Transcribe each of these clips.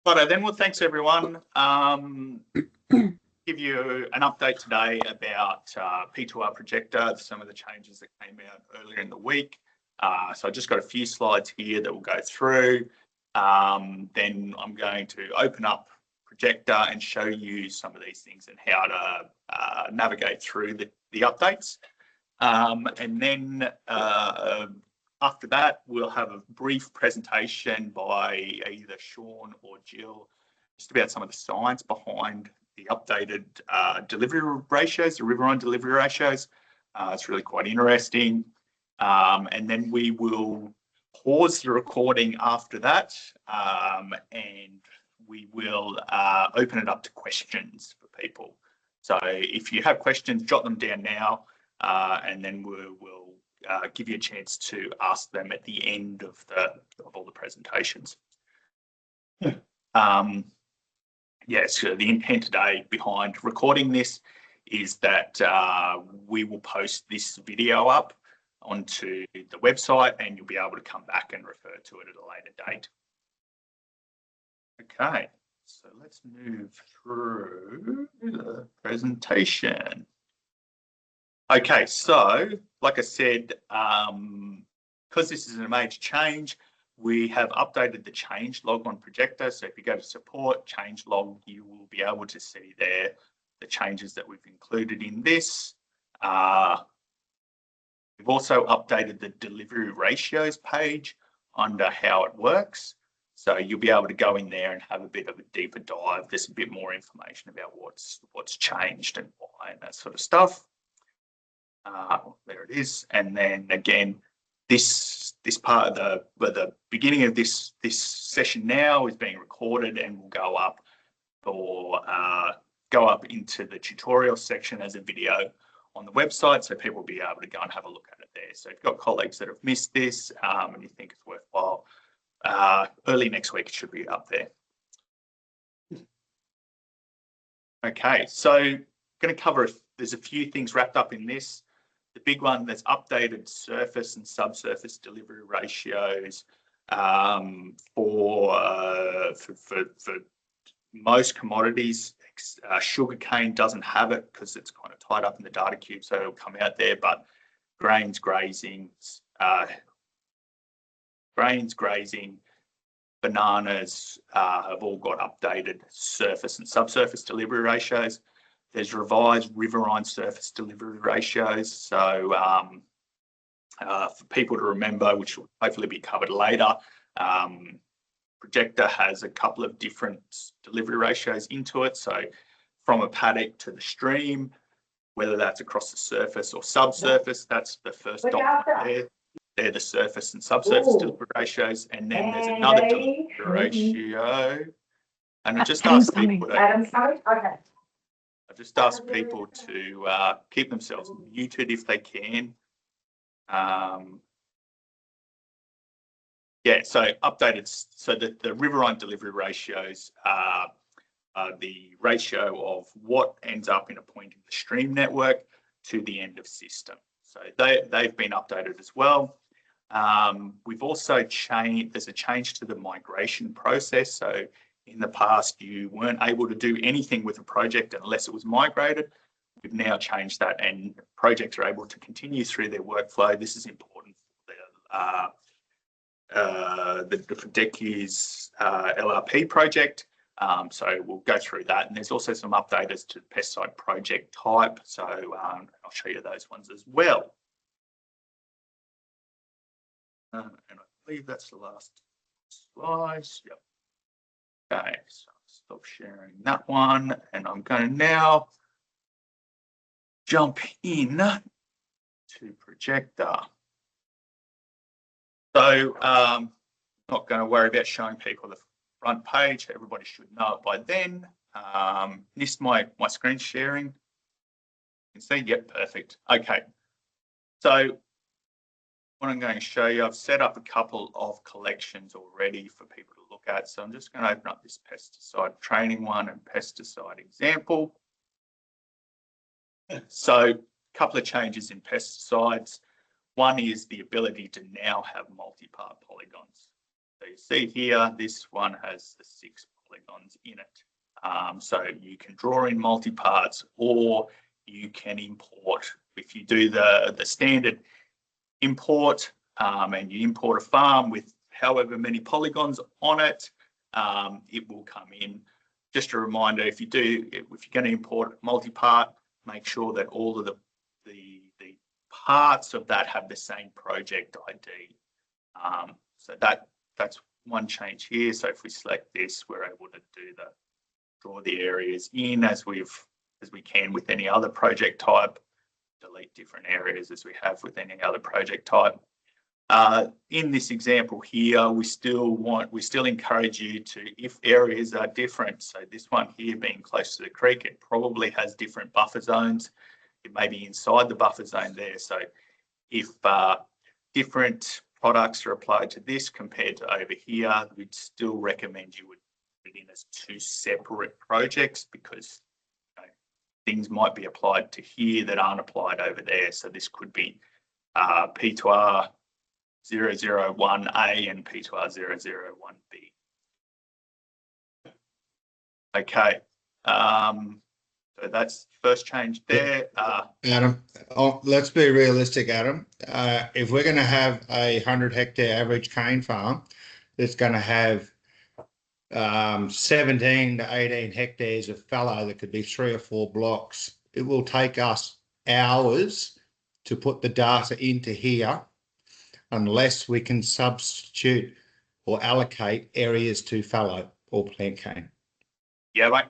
Righto then, well, thanks everyone. Give you an update today about P2R Projector, some of the changes that came out earlier in the week. So I just got a few slides here that we'll go through. Then I'm going to open up Projector and show you some of these things and how to navigate through the updates. And then after that, we'll have a brief presentation by either Sean or Jill, just about some of the science behind the updated delivery ratios, the riverine delivery ratios. It's really quite interesting. And then we will pause the recording after that, and we will open it up to questions for people. So if you have questions, jot them down now, and then we'll give you a chance to ask them at the end of all the presentations. Yes, the intent today behind recording this is that we will post this video up onto the website, and you'll be able to come back and refer to it at a later date. Okay, so let's move through the presentation. Okay, so like I said, because this is a major change, we have updated the change log on Projector. So if you go to support, change log, you will be able to see there the changes that we've included in this. We've also updated the delivery ratios page under how it works. So you'll be able to go in there and have a bit of a deeper dive. There's a bit more information about what's changed and why and that sort of stuff. There it is. And then again, this part of the beginning of this session now is being recorded and will go up into the tutorial section as a video on the website, so people will be able to go and have a look at it there. So if you've got colleagues that have missed this and you think it's worthwhile, early next week it should be up there. Okay, so going to cover, there's a few things wrapped up in this. The big one, that's updated surface and subsurface delivery ratios for most commodities. Sugarcane doesn't have it because it's kind of tied up in the data cube, so it'll come out there. But grains grazing, bananas have all got updated surface and subsurface delivery ratios. There's revised riverine surface delivery ratios. So for people to remember, which will hopefully be covered later, Projector has a couple of different delivery ratios into it. So from a paddock to the stream, whether that's across the surface or subsurface, that's the first document there. They're the surface and subsurface delivery ratios. And then there's another delivery ratio. And I just asked people to... I just ask people to keep themselves muted if they can. Yeah, so updated. So the riverine delivery ratios are the ratio of what ends up in a point in the stream network to the end of system. So they've been updated as well. We've also changed, there's a change to the migration process. So in the past, you weren't able to do anything with a project unless it was migrated. We've now changed that, and projects are able to continue through their workflow. This is important for the Decu's LRP project. So we'll go through that. And there's also some updates to pesticide project type. So I'll show you those ones as well. And I believe that's the last slide. Yep. Okay, so I'll stop sharing that one, and I'm going to now jump in to Projector. So not going to worry about showing people the front page. Everybody should know it by then. Missed my screen sharing. You can see, yep, perfect. Okay, so what I'm going to show you, I've set up a couple of collections already for people to look at. So I'm just going to open up this pesticide training one and pesticide example. So a couple of changes in pesticides. One is the ability to now have multi-part polygons. So you see here, this one has the 6 polygons in it. So you can draw in multi-parts, or you can import. If you do the standard import and you import a farm with however many polygons on it, it will come in. Just a reminder, if you're going to import multi-part, make sure that all of the parts of that have the same project ID. So that's one change here. So if we select this, we're able to draw the areas in as we can with any other project type, delete different areas as we have with any other project type. In this example here, we still encourage you to, if areas are different, so this one here being close to the creek, it probably has different buffer zones. It may be inside the buffer zone there. So if different products are applied to this compared to over here, we'd still recommend you would put it in as two separate projects, because things might be applied to here that aren't applied over there. So this could be P2R 001A and P2R 001B. Okay, so that's first change there. Adam, let's be realistic, Adam. If we're going to have a 100-hectare average cane farm, it's going to have 17 to 18 hectares of fallow that could be 3 or 4 blocks. It will take us hours to put the data into here unless we can substitute or allocate areas to fallow or plant cane. Yeah, mate.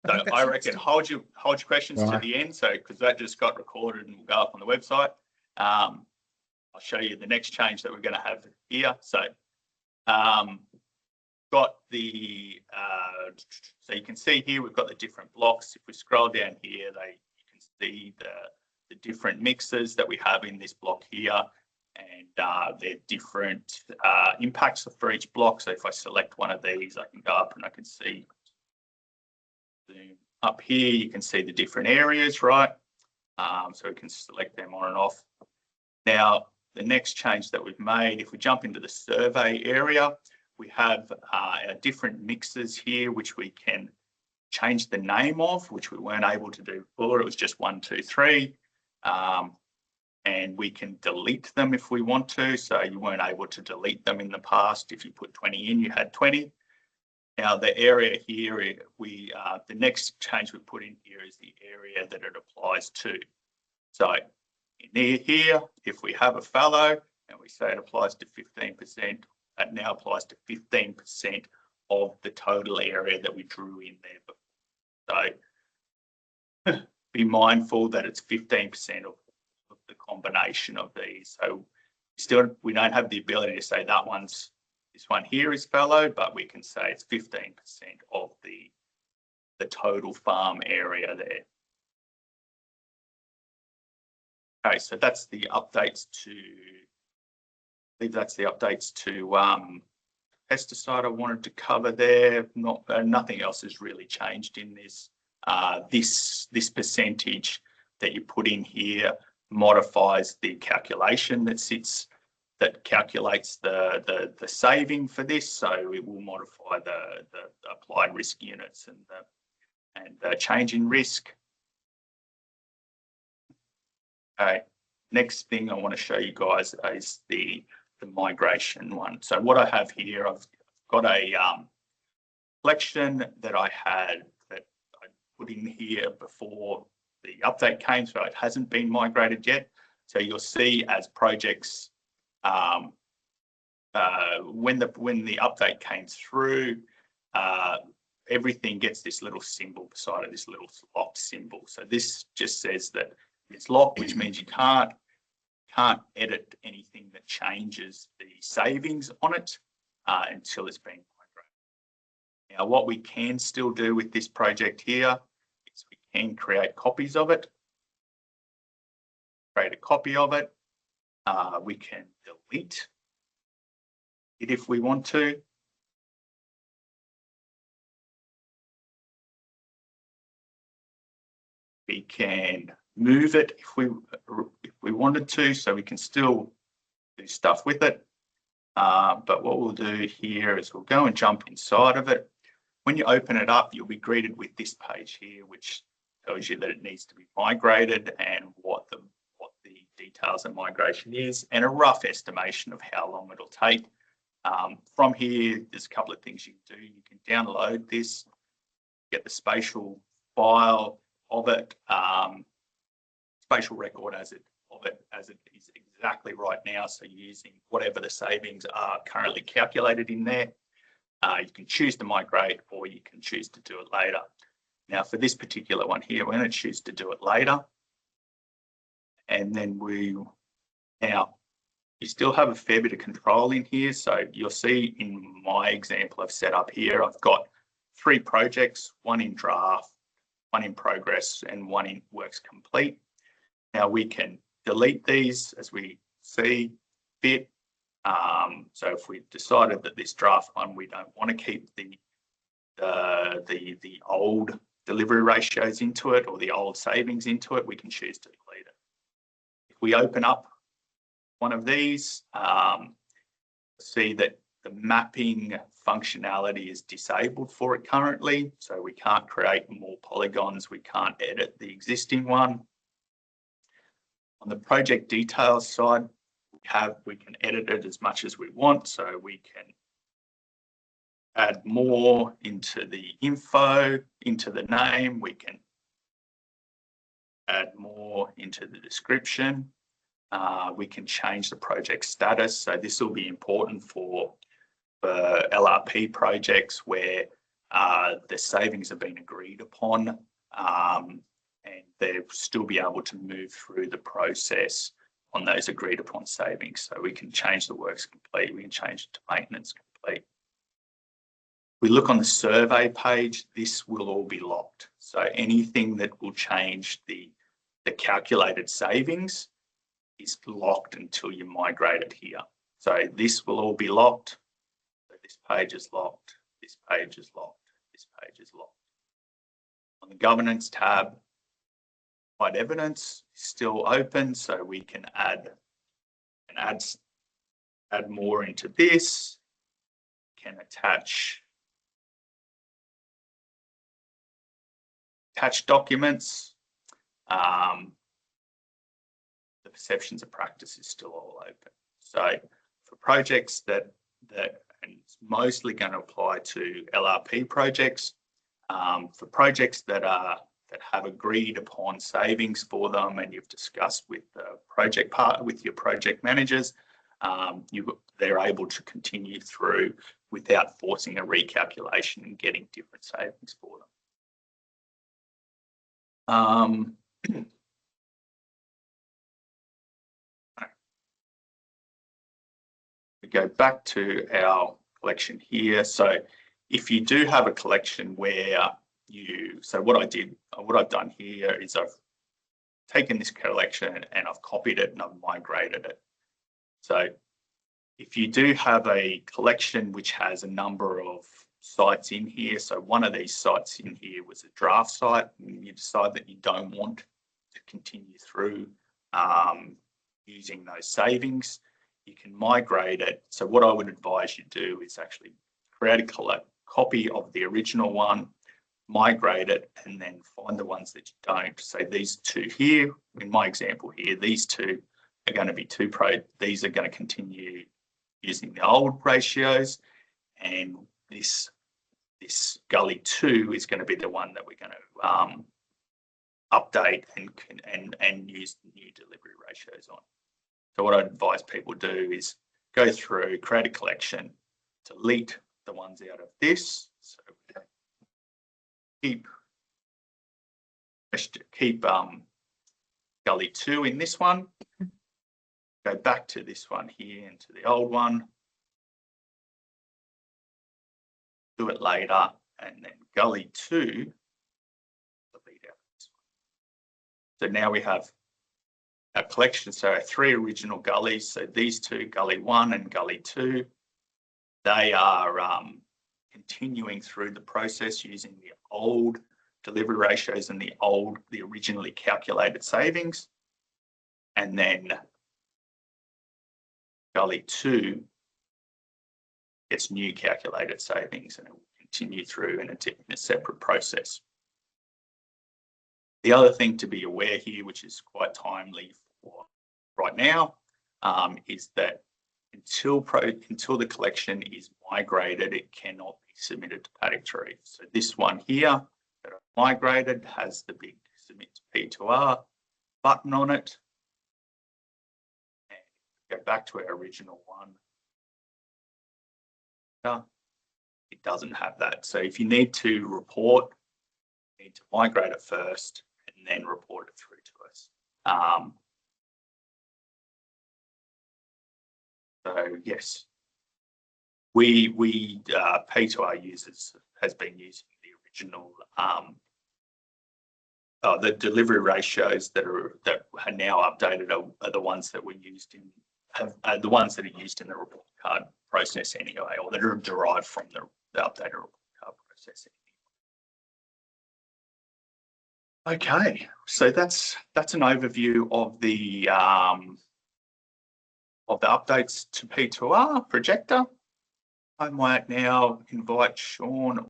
So I reckon hold your questions to the end, so because that just got recorded and will go up on the website. I'll show you the next change that we're going to have here. So got the so you can see here we've got the different blocks. If we scroll down here, you can see the different mixes that we have in this block here, and they're different impacts for each block. So if I select one of these, I can go up and I can see up here, you can see the different areas, right? So we can select them on and off. Now, the next change that we've made, if we jump into the survey area, we have our different mixes here, which we can change the name of, which we weren't able to do before. It was just 1, 2, 3. And we can delete them if we want to. So you weren't able to delete them in the past. If you put 20 in, you had 20. Now the area here, the next change we put in here is the area that it applies to. So in here, if we have a fallow and we say it applies to 15%, that now applies to 15% of the total area that we drew in there. So be mindful that it's 15% of the combination of these. So we don't have the ability to say this one here is fallow, but we can say it's 15% of the total farm area there. Okay, so that's the updates to, I believe that's the updates to pesticide I wanted to cover there. Nothing else has really changed in this. This percentage that you put in here modifies the calculation that calculates the saving for this. So it will modify the applied risk units and the change in risk. Okay, next thing I want to show you guys is the migration one. So what I have here, I've got a collection that I put in here before the update came, so it hasn't been migrated yet. So you'll see as projects, when the update came through, everything gets this little symbol beside it, this little locked symbol. So this just says that it's locked, which means you can't edit anything that changes the savings on it until it's been migrated. Now, what we can still do with this project here is we can create copies of it. Create a copy of it. We can delete it if we want to. We can move it if we wanted to, so we can still do stuff with it. But what we'll do here is we'll go and jump inside of it. When you open it up, you'll be greeted with this page here, which tells you that it needs to be migrated and what the details of migration is, and a rough estimation of how long it'll take. From here, there's a couple of things you can do. You can download this, get the spatial file of it, spatial record of it as it is exactly right now. So using whatever the savings are currently calculated in there. You can choose to migrate, or you can choose to do it later. Now for this particular one here, we're going to choose to do it later. And then you still have a fair bit of control in here. So you'll see in my example I've set up here, I've got 3 projects, one in draft, one in progress, and one in works complete. Now we can delete these as we see fit. So if we decided that this draft one, we don't want to keep the old delivery ratios into it or the old savings into it, we can choose to delete it. If we open up one of these, see that the mapping functionality is disabled for it currently. So we can't create more polygons. We can't edit the existing one. On the project details side, we can edit it as much as we want. So we can add more into the info, into the name. We can add more into the description. We can change the project status. So this will be important for LRP projects where the savings have been agreed upon, and they'll still be able to move through the process on those agreed upon savings. So we can change the works complete, we can change it to maintenance complete. If we look on the survey page, this will all be locked. So anything that will change the calculated savings is locked until you migrate it here. So this will all be locked. So this page is locked, this page is locked, this page is locked. On the governance tab, provide evidence is still open, so we can add more into this, can attach documents. The perceptions of practice is still all open. So for projects that and it's mostly going to apply to LRP projects, for projects that have agreed upon savings for them and you've discussed with the project with your project managers, they're able to continue through without forcing a recalculation and getting different savings for them. We go back to our collection here. So if you do have a collection where so what I've done here is I've taken this collection and I've copied it and I've migrated it. So if you do have a collection which has a number of sites in here, so one of these sites in here was a draft site, and you decide that you don't want to continue through using those savings, you can migrate it. So what I would advise you do is actually create a copy of the original one, migrate it, and then find the ones that you don't. So these 2 here, in my example here, these 2 are going to be these are going to continue using the old ratios, and this gully 2 is going to be the one that we're going to update and use the new delivery ratios on. So what I advise people do is go through, create a collection, delete the ones out of this. So keep gully 2 in this one. Go back to this one here and to the old one. Do it later, and then gully 2, delete out this one. So now we have our collection, so our 3 original gullies. So these 2, gully 1 and gully 2, they are continuing through the process using the old delivery ratios and the originally calculated savings. And then gully 2 gets new calculated savings and it will continue through in a separate process. The other thing to be aware here, which is quite timely for right now, is that until the collection is migrated, it cannot be submitted to Paddock 3. So this one here that I migrated has the big submit to P2R button on it. And go back to our original one. It doesn't have that. So if you need to report, you need to migrate it first and then report it through to us. So yes, we P2R users has been using the original the delivery ratios that are now updated are the ones that were used in the ones that are used in the report card process anyway, or that are derived from the updated report card process. Okay, so that's an overview of the updates to P2R Projector. I might now invite Sean